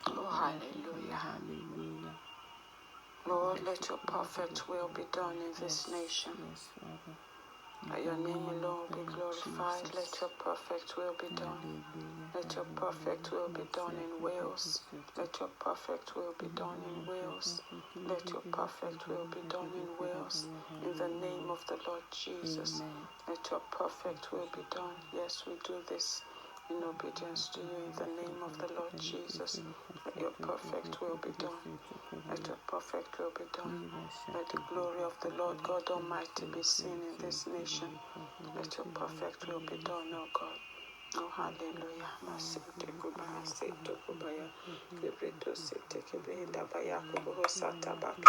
Oh, hallelujah. Hallelujah. Lord, let your perfect will be done in this nation. That your name alone be glorified. Let your perfect will be done. Let your perfect will be done in Wales. Let your perfect will be done in Wales. Let your perfect will be done in Wales. In the name of the Lord Jesus. Let your perfect will be done. Yes, we do this in obedience to you in the name of the Lord Jesus. Let your perfect will be done. Let your perfect will be done. Let the glory of the Lord God Almighty be seen in this nation. Let your perfect will be done, O God. Oh, hallelujah. Masete kubaya, sete kubaya. Kebrito sete kebenda baya kubo sata baka.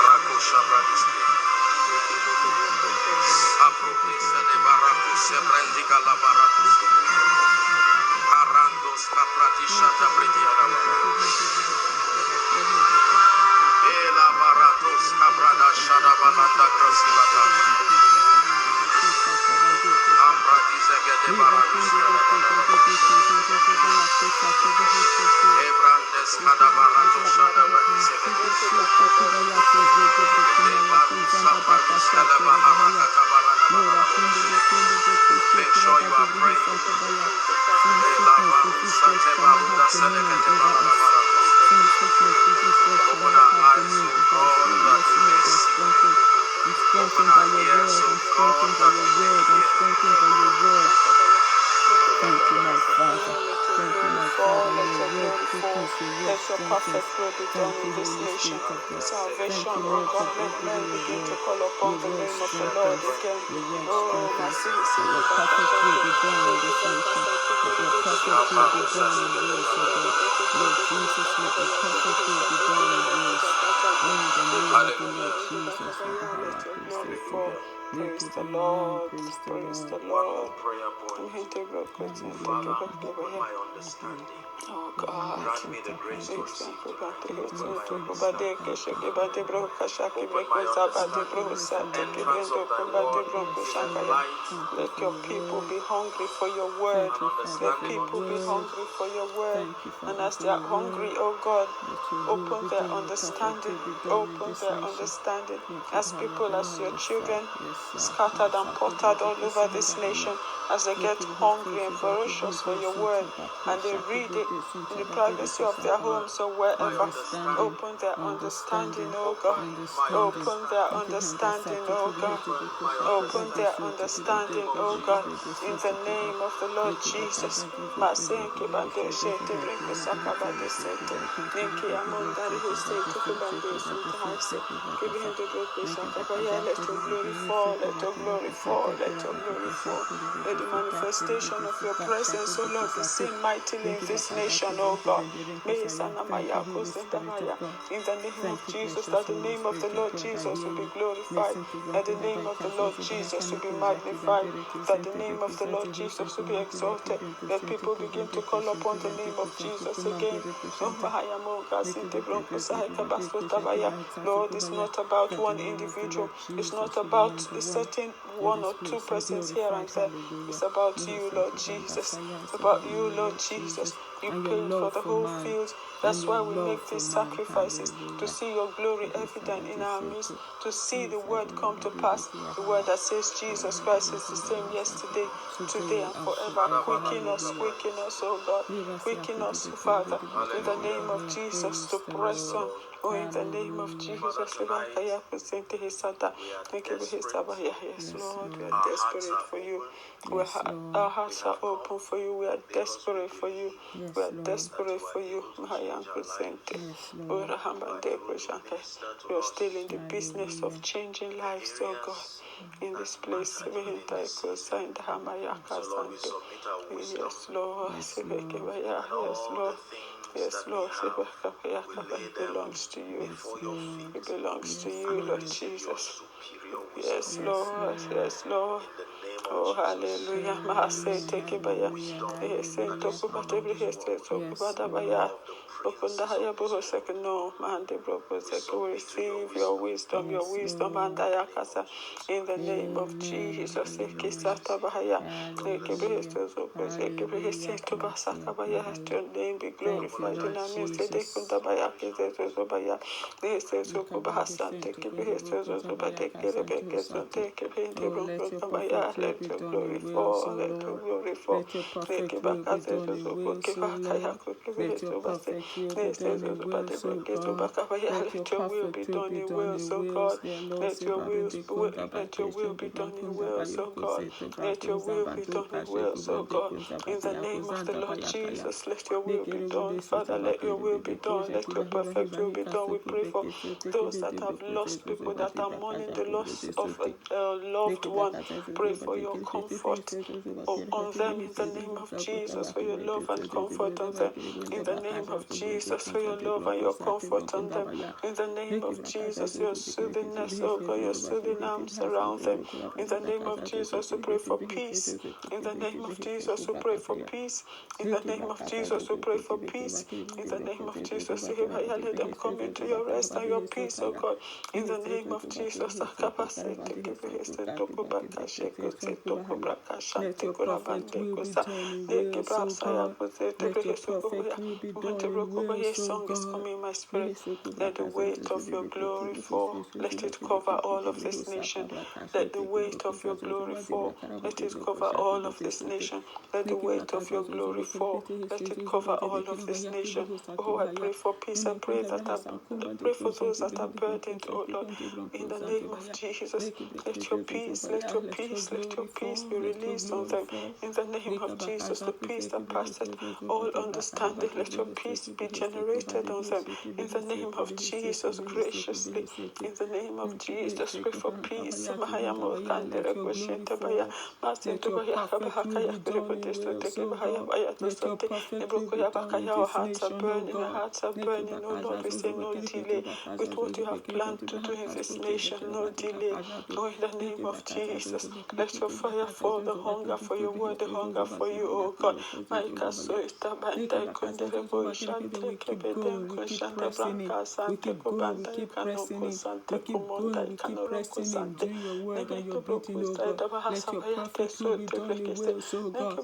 Aproprisa de baracus sebrandi calabaracus. Arandos capratisha da brediara. Ela baratos cabrada shada balanda grosilata. Ambra dizege de baracus. Ebrandes cada barato shada badisege. Make sure you are praying. Open our eyes, O God, that we may see. Open our ears, O God, that we may hear. Thank you, my Father. Thank you, my Father. Let your perfect will be done in this nation. Salvation, O God, let men begin to call upon the name of the Lord again. Oh, my sins, your perfect will be done in this nation. Let your perfect will be done in Wales, O God. Lord Jesus, let your perfect will be done in Wales. In the name of the Lord Jesus, let your glory fall. Praise the Lord. Praise the Lord. Oh God, grant me the grace to receive. let your people be hungry for your word. Let people be hungry for your word. And as they are hungry, oh God, open their understanding. Open their understanding. As people, as your children, scattered and pottered all over this nation, as they get hungry and ferocious for your word, and they read it in the privacy of their homes or wherever. Open their understanding, oh God. Open their understanding, oh God. Open their understanding, oh God. In the name of the Lord Jesus. Let your glory fall, let your glory fall, let your glory fall. Let the manifestation of your presence, oh Lord, be seen mightily in this nation, oh God. In the name of Jesus, that the name of the Lord Jesus will be glorified, that the name of the Lord Jesus will be magnified, that the name of the Lord Jesus will be exalted, that people begin to call upon the name of Jesus again. Lord, it's not about one individual, it's not about a certain one or two persons here and there. It's about you, Lord Jesus. It's about you, Lord Jesus. You paid for the whole field. That's why we make these sacrifices, to see your glory evident in our midst, to see the word come to pass, the word that says Jesus Christ is the same yesterday, today, and forever. Quicken us, oh God. Quicken us, Father, in the name of Jesus, to press on. Oh, in the name of Jesus, yes, Lord, we are desperate for you. Our hearts are open for you. We are desperate for you. We are desperate for you. We are still in the business of changing lives, oh God. In this place, yes, Lord. Yes, Lord. Yes, Lord, it belongs to you. It belongs to you, Lord Jesus. Yes, Lord. Yes, Lord. Oh, hallelujah. Mahase take baya. Ehese toku batebri hese toku badabaya. Okunda haya boho second no. Mande broko second. We receive your wisdom, and dayakasa. In the name of Jesus. Ekisata bahaya. Ekebehese toku. Ekebehese to basaka baya. Your name be glorified in our midst. Ekunda baya. Ekeze baya. Ehese toku bahasante. Ekebehese toku badekele bekese. Ekebehese broko baya. Let your glory fall, let your glory fall. Let your perfect will be done in will, so Lord. Let your perfect will be done in will, so God. Let your will be done in will, so God. Let your will be done in will, so God. Let your will be done in will, so God. In the name of the Lord Jesus, let your will be done. Father, let your will be done. Let your perfect will be done. We pray for those that have lost people, that are mourning the loss of a loved one. Pray for your comfort on them in the name of Jesus, for your love and comfort on them. In the name of Jesus, for your love and your comfort on them. In the name of Jesus, your soothingness, oh God, your soothing arms around them. In the name of Jesus, we pray for peace. In the name of Jesus, we pray for peace. In the name of Jesus, we pray for peace. In the name of Jesus, let them come into your rest and your peace, oh God. In the name of Jesus, Let your perfect will be done in will, so God. Let your perfect will be done in will, so God. Song is coming in my spirit. Let the weight of your glory fall. Let it cover all of this nation. Let the weight of your glory fall. Let it cover all of this nation. Let the weight of your glory fall. Let it cover all of this nation. Oh, I pray for peace. I pray for those that are burdened, oh Lord. In the name of Jesus, let your peace, let your peace, let your peace be released on them. In the name of Jesus, the peace that passes all understanding, let your peace be generated on them. In the name of Jesus, graciously. In the name of Jesus, pray for peace. Let your perfect will be done Our hearts are burning, our hearts are burning. Oh Lord, we say no delay with what you have planned to do in this nation. No delay. Oh, in the name of Jesus, let your fire fall. The hunger for your word, the hunger for you, oh God. My castle is tabanda kunderebo shante kebeden kushante branca sante kubanda kanoko sante kumonda kanoroko sante. Word and your beating, oh God. Let your perfect will be done in will, so God.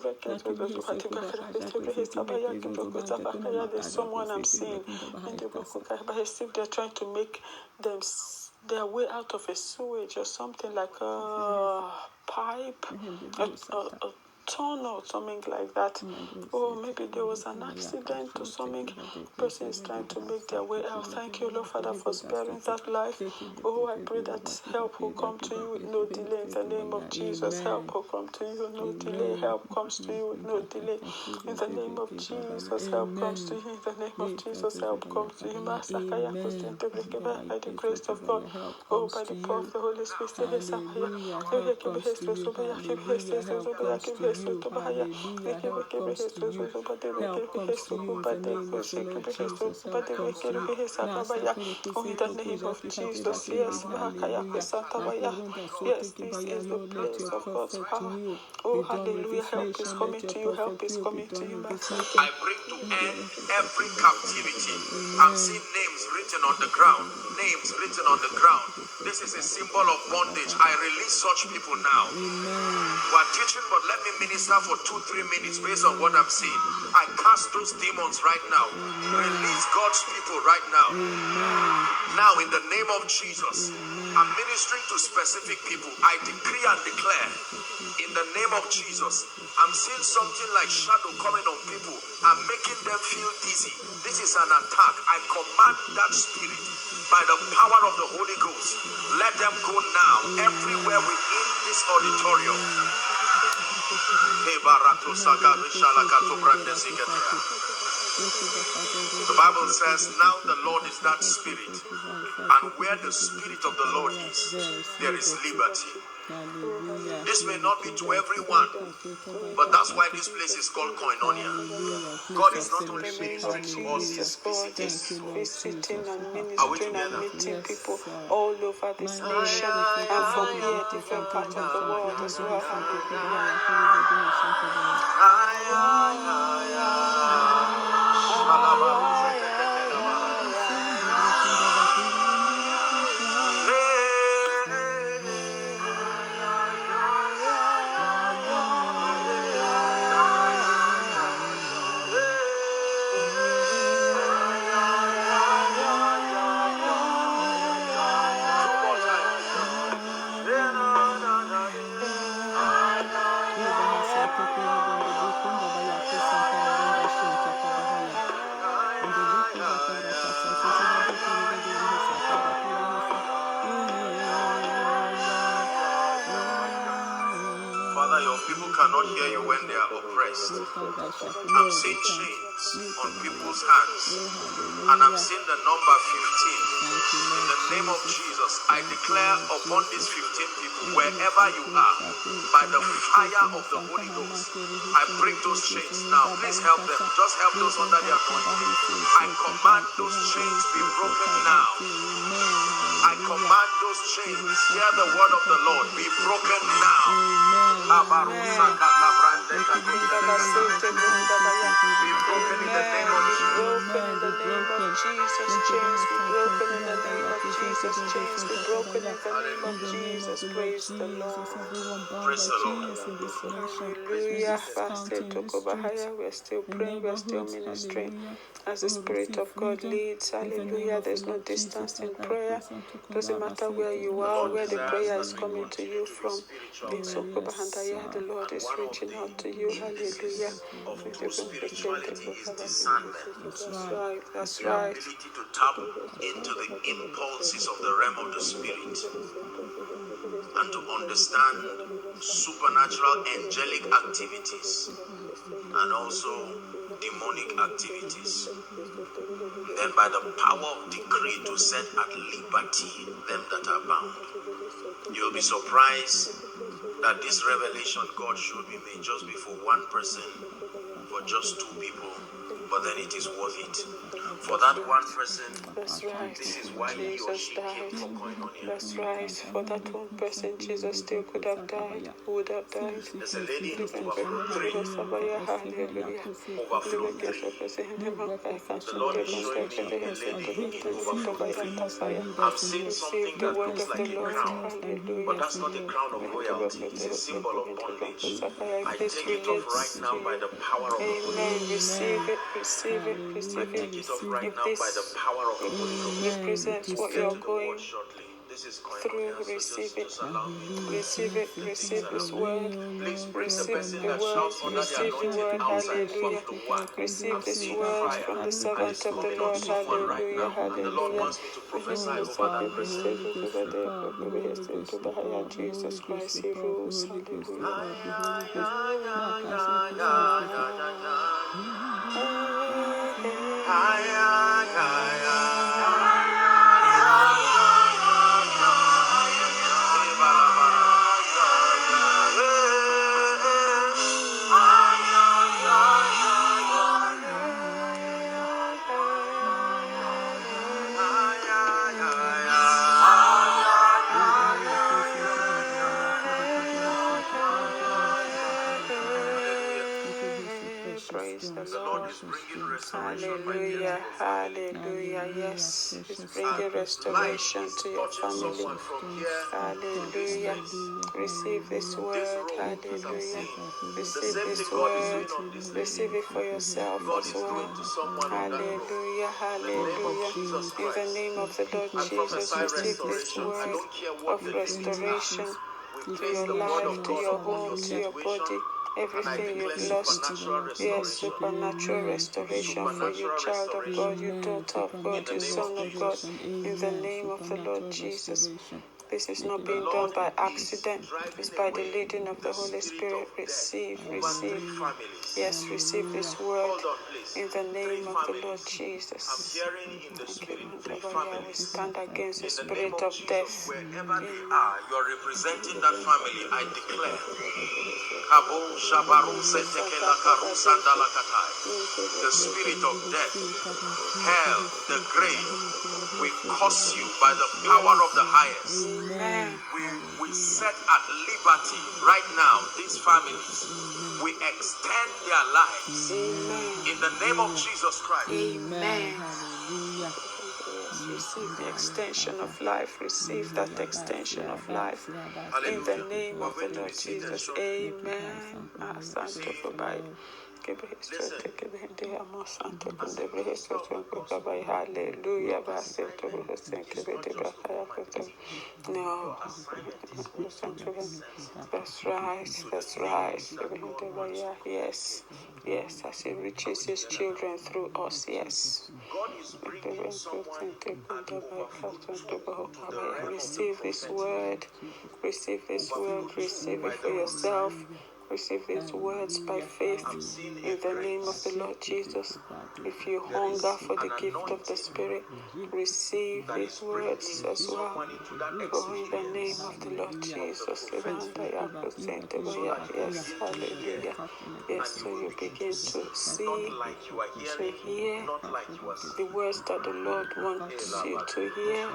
There's someone I'm seeing in the book, but as if they're trying to make them their way out of a sewage or something like a pipe, a tunnel or something like that. Or maybe there was an accident or something. The person is trying to make their way out. Thank you, Lord Father, for sparing that life. Oh, I pray that help will come to you with no delay in the name of Jesus. Help will come to you with no delay. Help comes to you with no delay. In the name of Jesus, help comes to you. In the name of Jesus, help comes to you. By the grace of God. Oh, by the power of the Holy Spirit. Hallelujah, help comes to you. Hallelujah, help comes to you. Hallelujah, help comes to you. Help comes to you in the name of the Lord Jesus. Help comes to you. Oh, in the name of Jesus, yes, Hallelujah. yes, this is the place of God's power. Oh, hallelujah, help is coming to you, help is coming to you. I bring to end every captivity. I'm seeing names written on the ground. Names written on the ground. This is a symbol of bondage. I release such people now. We're teaching, but let me minister for 2-3 minutes based on what I'm seeing. I cast those demons right now. Release God's people right now. Now, in the name of Jesus, I'm ministering to specific people. I decree and declare, in the name of Jesus, I'm seeing something like shadow coming on people and making them feel dizzy. This is an attack. I command that spirit by the power of the Holy Ghost. Let them go now everywhere within this auditorium. The Bible says, now the Lord is that spirit, and where the spirit of the Lord is, there is liberty. This may not be to everyone, but that's why this place is called Koinonia. God is not only ministering to us, He is visiting people. Visiting and Are we ministering and together? meeting people all over this nation and from here, different parts of the world as well. Father, your people cannot hear you when they are oppressed. I'm seeing chains on people's hands, and I'm seeing the number 15. In the name of Jesus, I declare upon these 15 people, wherever you are, by the fire of the Holy Ghost, I break those chains. Now, please help them. Just help those under their anointing. I command those chains be broken now. I command those chains, hear the word of the Lord, be broken now. Be broken in the name of Jesus. Chains be broken in the name of Jesus. Chains be broken in the name of Jesus. Praise the Lord. Praise the Lord. Hallelujah. We're still praying, we're still ministering as the Spirit of God leads. Hallelujah. There's no distance in prayer. Doesn't matter where you are, where the prayer is coming to you from. The Lord is reaching out to you. Hallelujah. Of true spirituality is discernment. That's The right. ability to tap into the impulses of the realm of the spirit and to understand supernatural angelic activities and also demonic activities. Then by the power of decree to set at liberty them that are bound. You'll be surprised that this revelation God showed me may just be for one person, for just two people, but then it is worth it. For that one person, That's right. this is why he or she came for Koinonia. That's right. For that one person, Jesus still could have died, would have died. There's a lady in overflow 3. Hallelujah. Overflow 3. The Lord is showing me a lady in overflow 3. I'm seeing something that looks like a crown, but that's not a crown of royalty. It's a symbol of bondage. I take it off right now by the power of the Holy Ghost. Receive it, receive it, I receive take it. it off right now by the power of the Holy Ghost. Represents what you're going Shortly. This is through. Receive it. just allow me. Receive it. Receive this word. Please bring the Receive person the that word. shouts under the Receive the anointing word. outside Hallelujah. from the one. Receive this seeing word fire, from the and servant it's of the coming on Lord. someone right Hallelujah. now. And the Lord Hallelujah. wants me to prophesy over that person. Jesus Christ, He rules. Praise the Lord. Hallelujah. Hallelujah. Yes. He's bringing restoration to your family. Hallelujah. Receive this word. Hallelujah. Receive this word. Receive it for yourself as well. Hallelujah. Hallelujah. In the name of the Lord Jesus, receive this word of restoration to your life, to your home, to your body. Everything you've lost, yes, supernatural restoration for you, child of God, you daughter of God, you son of God, in the name of the Lord Jesus. This is not being done by accident. It's by the leading of the Holy Spirit. Receive. Yes, receive this word in the name of the Lord Jesus. We stand against the spirit of death. Wherever they are, you're representing that family. I declare. The spirit of death, hell, the grave, we curse you by the power of the highest. We set at liberty right now these families. We extend their lives in the name of Jesus Christ. Amen. Hallelujah. Receive the extension of life. Receive that extension of life in the name of the Lord Jesus. Amen. Hallelujah. No. That's right. That's right. Yes. As He reaches His children through us. Yes. God is bringing someone Receive this word. Receive this word. Receive it for yourself. Receive these words by faith in the name of the Lord Jesus. If you hunger for the gift of the Spirit, receive these words as well. For in the name of the Lord Jesus. Yes, hallelujah. Yes, so you begin to see, to hear the words that the Lord wants you to hear.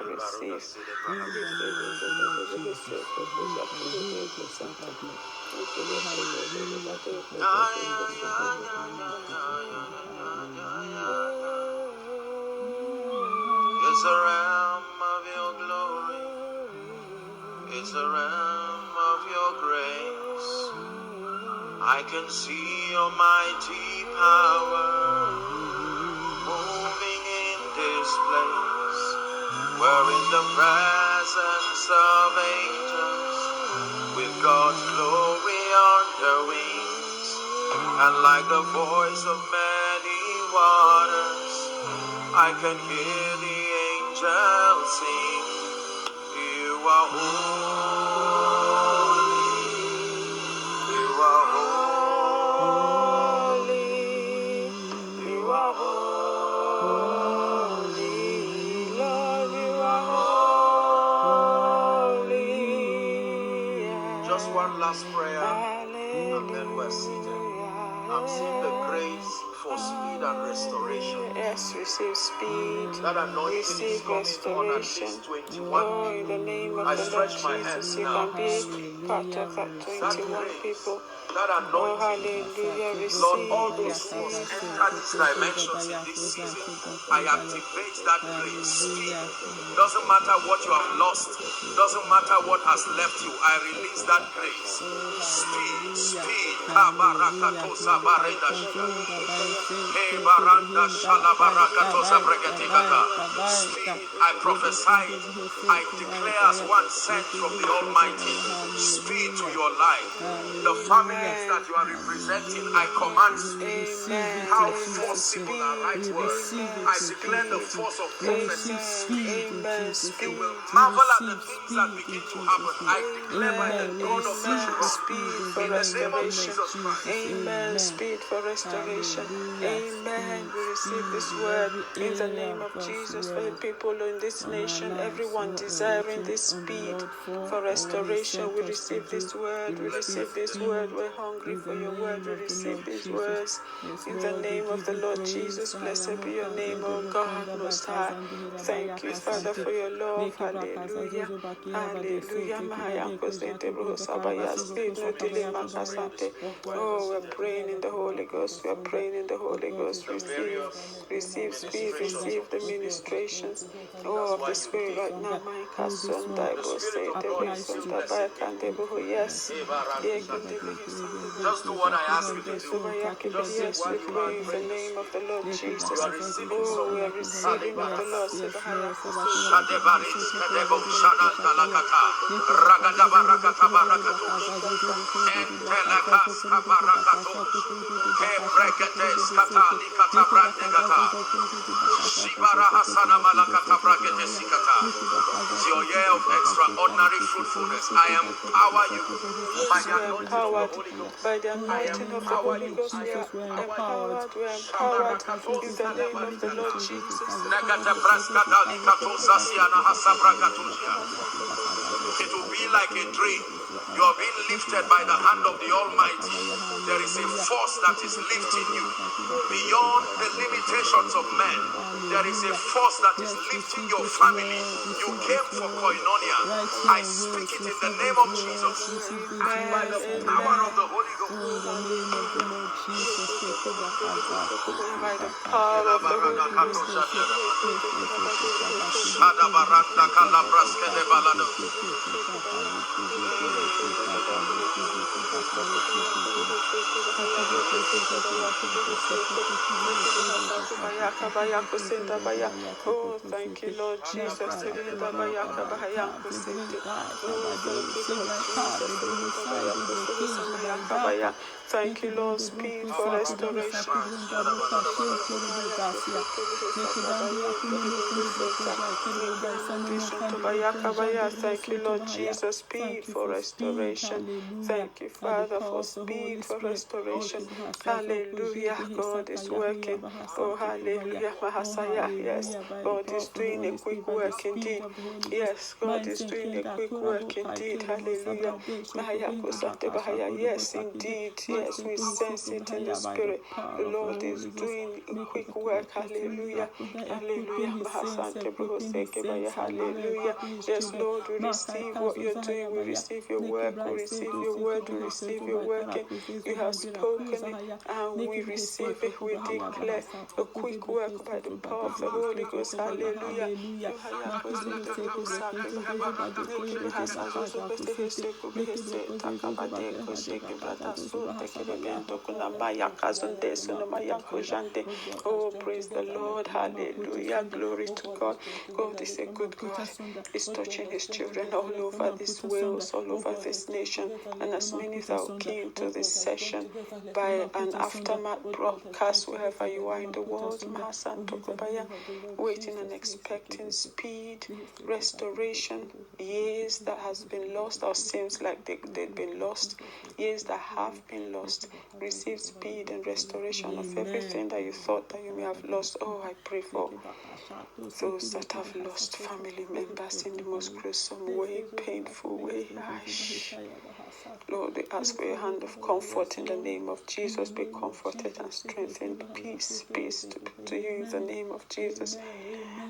Receive. It's a realm of your glory. It's a realm of your grace. I can see your mighty power moving in this place. We're in the presence of angels with God's glory on their wings. And like the voice of many waters, I can hear the angels sing. You are holy. You are holy. You are holy. Lord, you are holy. Just one last prayer, and then we're seated. I'm seeing the grace for speed and restoration. Yes, receive speed. That anointing is Receive coming on at restoration. least 21 Oh, in the name of I the Lord stretch my Jesus, hands you now. can be part of that 21 people. That Oh, anointing, hallelujah. Lord, all Receive, those who have receive. entered these dimensions in this season, I activate that grace. Speed. Doesn't matter what you have lost, doesn't matter what has left you, I release that grace. Speed. Kabarakatosa baredash. Kebaranda shalabarakatosa bregetikata. Speed. I prophesy it. I declare as one sent from the Almighty. Speed to your life. The families that you are representing, I command speed. How forcible are right words. I declare the force of prophecy. Speed. You will marvel at the things that begin to happen. I declare by the dawn of the Speed for in the name of restoration. Jesus Christ. Amen. Speed for restoration. Amen. We receive this word in the name of Jesus for the people in this nation, everyone desiring this speed for restoration. We receive this word. We receive this word. We're hungry for your word. We receive these words in the name of the Lord Jesus. Blessed be your name, O God Most High. Thank you, Father, for your love. Hallelujah. Hallelujah. Speed, no delay, Makasante. Oh, we're praying in the Holy Ghost. We're praying in the Holy Ghost. Receive speed. Receive the ministrations. Oh, of the Spirit right now. Yes. Just do what I ask you to do. Yes, we pray in the name of the Lord Jesus. Oh, we are receiving of the Lord. Ebreketes katali katabrande gata. Shibara hasana malakata brakete sikata. It's your year of extraordinary fruitfulness. I empower you by Yes, the we are anointing of the empowered Holy Ghost. by the anointing of the Holy Ghost. We are empowered. We are empowered in the name of the Lord Jesus. Negate praskata likatosa siana hasabrakatusia. It will be like a dream. You are being lifted by the hand of the Almighty. There is a force that is lifting you beyond the limitations of men. There is a force that is lifting your family. You came for koinonia. I speak it in the name of Jesus and by the power of the Holy Ghost. By the power of the Holy Ghost. Shadabaranda kalabraske de balado. Oh, thank you, Lord Jesus. Oh, thank you, Lord Jesus. Thank you, Lord, speed for restoration. Thank you, Lord Jesus, speed for restoration. Thank you, Father, for speed for restoration. Hallelujah, God is working. Oh, hallelujah, Mahasaya. Yes, God is doing a quick work indeed. Yes, God is doing a quick work indeed. Hallelujah. Yes, indeed. Yes, we sense it in the spirit. The Lord is doing a quick work. Hallelujah. Hallelujah. Hallelujah. Yes, Lord, we receive what you're doing. We receive your work. We receive your word. We receive your working. You have spoken it, and we receive it. We declare a quick work by the power of the Holy Ghost. Hallelujah. Oh, praise the Lord. Hallelujah. Glory to God. God is a good God. He's touching his children all over this Wales, all over this nation. And as many that are keen to this session by an aftermath broadcast, wherever you are in the world, waiting and expecting speed, restoration, years that has been lost or seems like they've been lost, years that have been lost. Receive speed and restoration of everything that you thought that you may have lost. Oh, I pray for those that have lost family members in the most gruesome way, painful way. Lord, we ask for your hand of comfort in the name of Jesus. Be comforted and strengthened. Peace to you in the name of Jesus.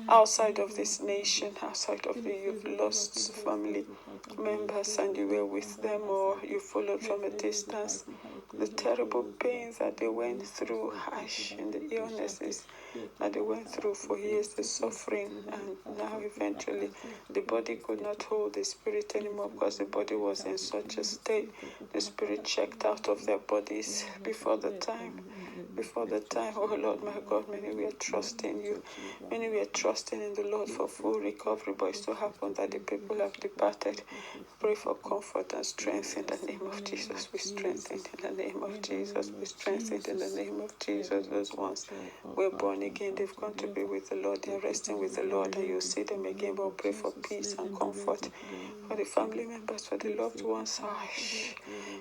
Outside of this nation, outside of you, you've lost family members and you were with them, or you followed from a distance. The terrible pains that they went through, and the illnesses that they went through for years, the suffering, and now eventually the body could not hold the spirit anymore because the body was in such a state. The spirit checked out of their bodies before the time. Oh Lord, my God, many we are trusting you. Many we are trusting in the Lord for full recovery, but it so happened that the people have departed. Pray for comfort and strength in the name of Jesus. We strengthen in the name of Jesus. We strengthen in the name of Jesus. Those ones were born again. They've gone to be with the Lord. They're resting with the Lord, and you'll see them again. But pray for peace and comfort for the family members, for the loved ones.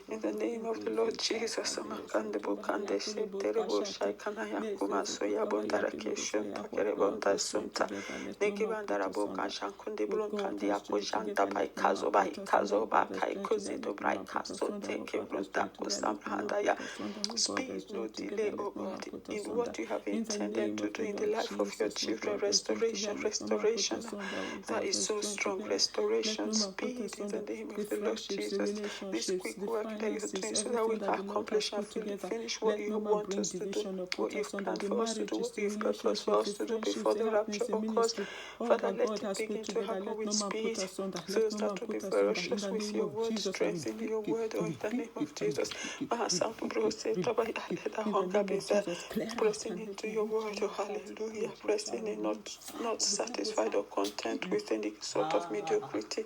In the name of the Lord Jesus. Speed, no delay, oh God, in what you have intended to do in the life of your children. Restoration. That is so strong. Restoration, speed in the name of the Lord Jesus. This quick work that you're doing so that we can accomplish and finish what you want us to do, what you've planned for us to do, what you've purposed for us to do before the rapture occurs. Father, let it begin to happen with speed, so that to be ferocious with your word, strengthen your word, oh, in the name of Jesus. Let that hunger be there, pressing into your word, oh hallelujah, pressing in, not satisfied or content with any sort of mediocrity,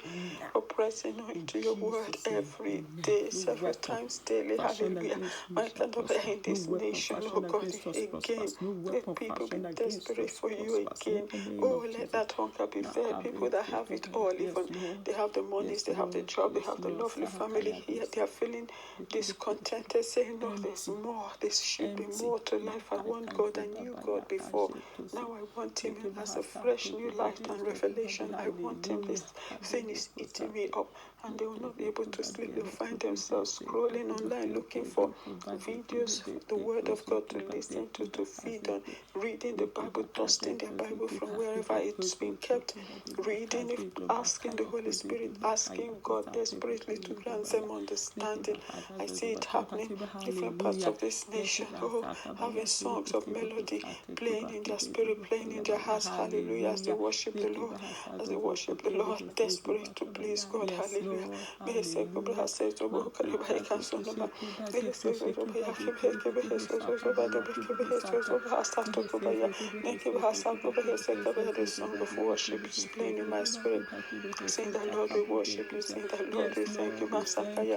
but pressing into your word every day, several times daily, hallelujah. My God, in this nation, oh God, again, let people be desperate for you again. Oh, let that hunger be there. People that have it all, even they have the monies, they have the job, they have the lovely family here, they are feeling discontented, saying, no, there's more, there should be more to life. I want God, I knew God before. Now I want Him as a fresh new light and revelation. I want Him. This thing is eating me up, and they will not be able to sleep. They'll find themselves scrolling online looking for videos, the Word of God to listen to feed on, reading the Bible, dusting their Bible from wherever it's been kept, reading it, asking the Holy Spirit, asking God desperately to grant them understanding. I see it happening in different parts of this nation. Oh, having songs of melody playing in their spirit, playing in their hearts. Hallelujah. As they worship the Lord, as they worship the Lord, desperate to please God. Hallelujah. The song of worship is playing in my spirit, saying that Lord, we worship you, saying that Lord, we thank you, Masakaya.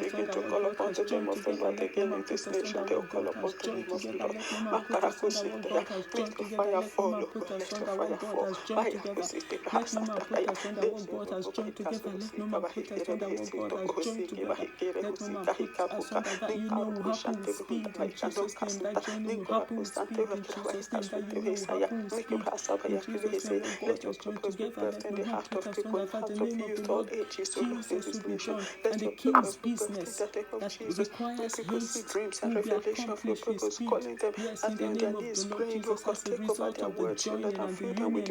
Begin to call upon the name of the Lord again in this nation. They will call upon the name of the Lord. Let your fire fall, Lord. Let your fire fall. Fire was it. Let no man put us under what God has joined together. Let no man put us under what God has joined together. Let no man put us under that. You know will happen with speed in Jesus' name. That joining will happen with speed in Jesus' name. That you know will happen with speed in Jesus' name. What God has joined together. Let no man put us under. Father, the name of the Lord Jesus will be done. And the King's business that requires haste will be accomplished with speed. Yes, in the name of the Lord Jesus, as a result of the joining and the union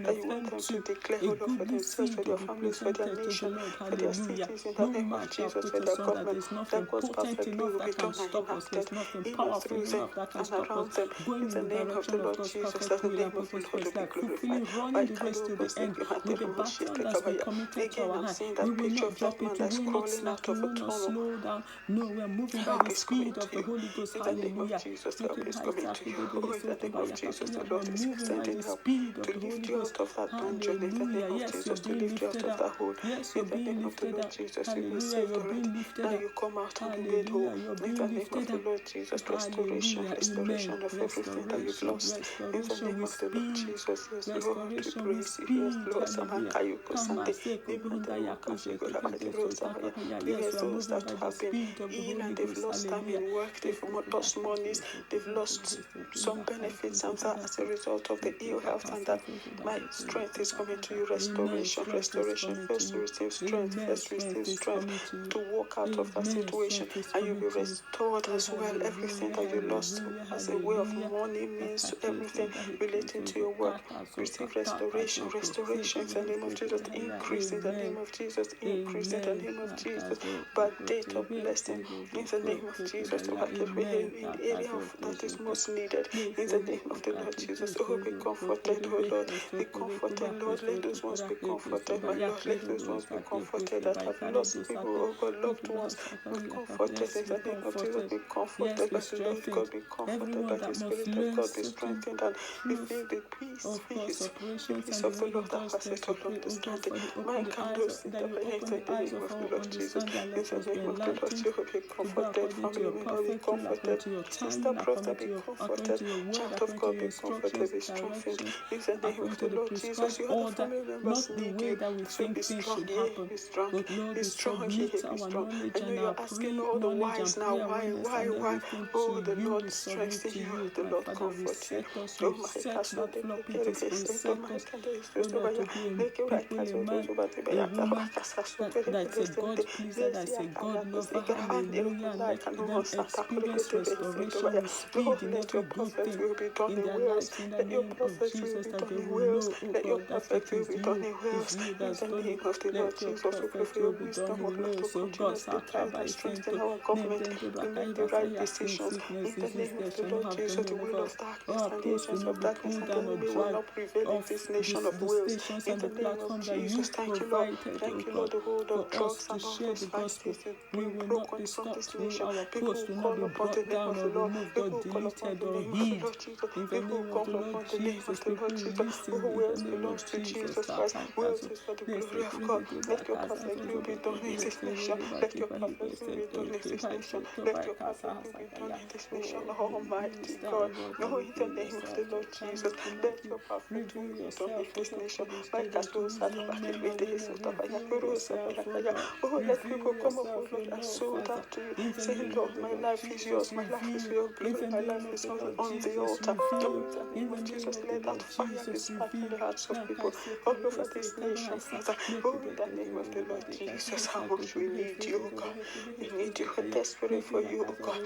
of them two, a goodly seed will be presented to the Lord. Hallelujah. No man shall put us under. There's nothing potent enough that can stop us. There's nothing powerful enough that can stop us going in the direction of God's perfect will and purpose for His life, fulfilling, running the race to the end with the baton that's been committed to our hand. We will not drop it. We will not slack. We will not slow down. No, we are moving by the speed of the Holy Ghost. Hallelujah. In the name of Jesus, the Lord is sending help to lift you out of that dungeon. In the name of Jesus, to lift you out of that hole. Yes, In the name of the Lord Jesus, you've been saved already. Now you come out and be made whole. In the name of the Lord Jesus, restoration of everything that you've lost. In the name of the Lord Jesus, yes, Lord, we praise you. Yes, Lord, Samakayuko Sunday. Yes, those that have been ill and they've lost time in work, they've lost monies, they've lost some benefits, and that as a result of the ill health, and that my strength is coming to you. Restoration. First to receive strength. First receive strength to walk out of that situation, and you'll be restored as well. Everything that you lost as a way of money, means everything relating to your work. Receive restoration in the name of Jesus. Increase in the name of Jesus. Increase in the name of Jesus. But date of blessing in the name of Jesus. To have in the area that is most needed. In the name of the Lord Jesus. Oh, be comforted, oh Lord. Be comforted, Lord. Let those ones be comforted, my Lord. Let those ones be comforted that have lost people, oh God, loved ones. Be comforted in the name of Jesus. Be comforted by the Lord God. Be comforted by the Spirit of God. Be strengthened and be filled with peace of the Lord that passes all understanding. My candles in the name of the Lord Jesus. In the name of the Lord, you will be comforted. Family member, be comforted. Sister, brother, be comforted. Child of God, be comforted. Be strengthened. In the name of the Lord Jesus, you have the family members need you. So be strong, be strong, be strong, be strong. I know you're asking all the whys now. Why? Oh, the Lord strengthen you. The Lord comfort you. Oh, my castle, they get it. Oh, my that's a God pleaser, that's a God lover. Hallelujah. Let them experience restoration with speed in every good thing in their lives. In the name of Jesus, that they will know, oh God, that it is you. It's you that's done it. Let your perfect will be done in Wales. So God, Sakaba, strengthen our government. We make the right decisions Jesus. sickness, In the disease, name there of the shall not Lord have Jesus, the dominion will over of us. darkness Our and the posts will agents not of be darkness pulled and the down or enemy will dragged not prevail in off this nation of the wills. stations In and the the name of platform that you Jesus, thank you, Lord. provided, oh Thank you, Lord. God, The hold for of us drugs to and all share those the vices gospel. is We being will not broken be from stopped. this nation. Our People posts who will not call be upon the brought name down of or the Lord. removed or People who call upon deleted the or name of the hid. Lord Jesus. In the People who name of call the Lord upon the name of Jesus, the Lord people Jesus. listen. Who In the wills name of belongs to Jesus, Jesus Christ. Wills is for the glory of God. Let your perfect will be done in this nation. Let your perfect will be done in this nation. Let your perfect will be done in this nation, Almighty God. Oh, in the name of the Lord Jesus, let your perfect will be done in this nation. Oh, let people come up, oh Lord, and sold out to you, saying, Lord, my life is yours, my life is your glory, my life is on the altar. Oh, in the name of Jesus, let that fire be sparked in the hearts of people all over this nation, Father. Oh, in the name of the Lord Jesus, how much we need you, oh God. We need you, we're desperate for you, oh God.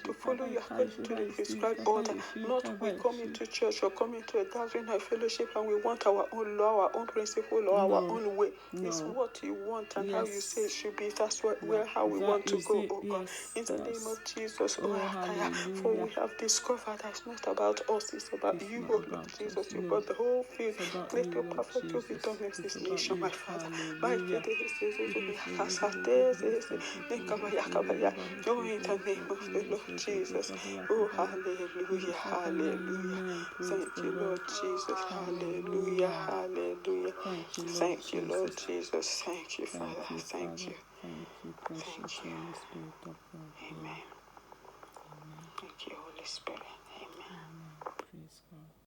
To follow you according to the prescribed order. Not we come into church or come into a gathering or fellowship and we want our own law, our own principle, or our own way. It's what you want and how you say it should be. That's how we want to go, oh God. In the name of Jesus, for we have discovered that it's not about us, it's about you, oh Lord Jesus. You brought the whole field. Let your perfect will be done in this nation, my Father. Oh, in the name of the Lord Jesus. Oh, hallelujah, hallelujah. Thank you, Lord Jesus. Hallelujah, hallelujah. Thank you, Lord Jesus. Thank you, Father. Thank you. Thank you, precious Holy Spirit of God. Amen. Thank you, Holy Spirit. Amen. Amen. Praise God.